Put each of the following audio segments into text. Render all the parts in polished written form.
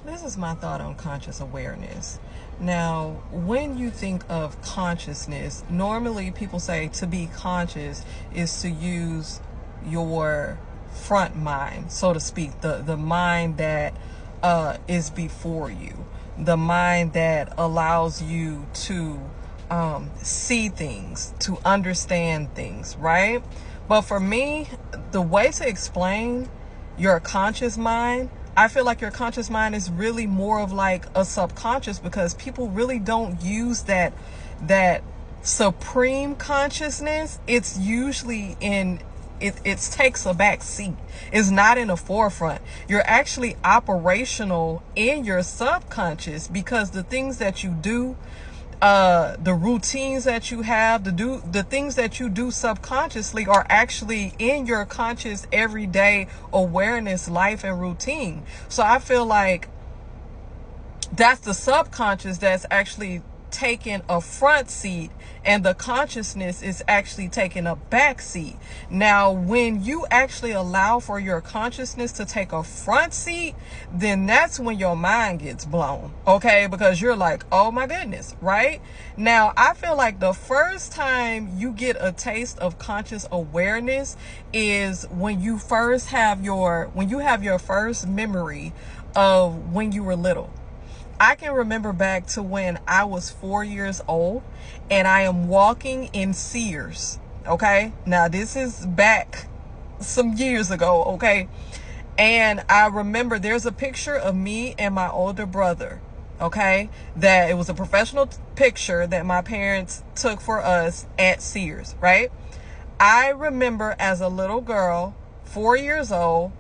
This is my thought on conscious awareness. Now, when you think of consciousness, normally people say to be conscious is to use your front mind, so to speak, the mind that is before you, the mind that allows you to see things, to understand things, right? But for me, the way to explain your conscious mind, I feel like your conscious mind is really more of like a subconscious, because people really don't use that supreme consciousness. It's usually in it takes a back seat. It's not in the forefront. You're actually operational in your subconscious, because the things that you do, the routines that you have, the things that you do subconsciously are actually in your conscious everyday awareness, life, and routine. So I feel like that's the subconscious that's actually taking a front seat, and the consciousness is actually taking a back seat. Now, when you actually allow for your consciousness to take a front seat, then that's when your mind gets blown, okay? Because you're like, oh my goodness, right? Now, I feel like the first time you get a taste of conscious awareness is when you have your first memory of when you were little. I can remember back to when I was 4 years old and I am walking in Sears. Okay. Now this is back some years ago. Okay. And I remember there's a picture of me and my older brother. Okay. That it was a professional picture that my parents took for us at Sears. Right. I remember as a little girl, 4 years old,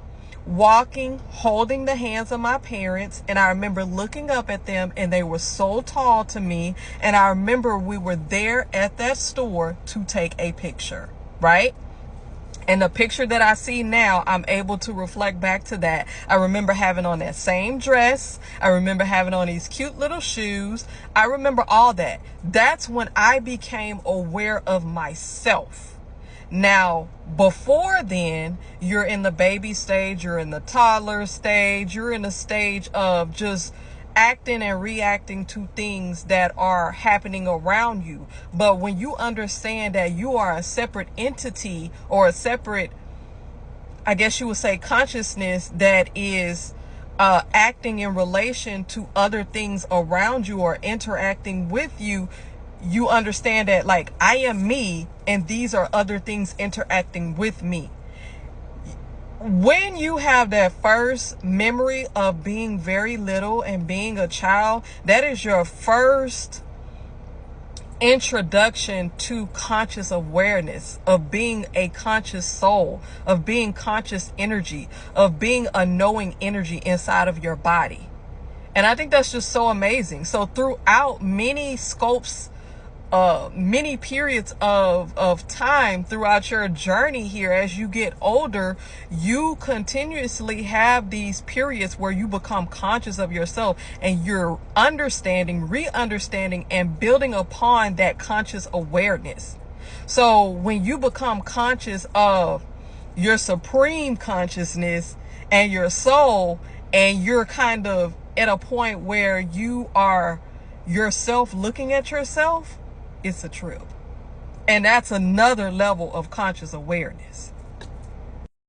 walking, holding the hands of my parents, and I remember looking up at them, and they were so tall to me, and I remember we were there at that store to take a picture, right? And the picture that I see now, I'm able to reflect back to that. I remember having on that same dress. I remember having on these cute little shoes. I remember all that. That's when I became aware of myself. Now, before then, you're in the baby stage, you're in the toddler stage, you're in a stage of just acting and reacting to things that are happening around you. But when you understand that you are a separate entity, or a separate, I guess you would say, consciousness that is acting in relation to other things around you or interacting with you, you understand that, like, I am me and these are other things interacting with me. When you have that first memory of being very little and being a child, that is your first introduction to conscious awareness, of being a conscious soul, of being conscious energy, of being a knowing energy inside of your body. And I think that's just so amazing. So throughout many scopes, many periods of time throughout your journey here, as you get older, you continuously have these periods where you become conscious of yourself, and you're understanding, re-understanding, and building upon that conscious awareness. So when you become conscious of your supreme consciousness and your soul, and you're kind of at a point where you are yourself looking at yourself, it's a trip. And that's another level of conscious awareness.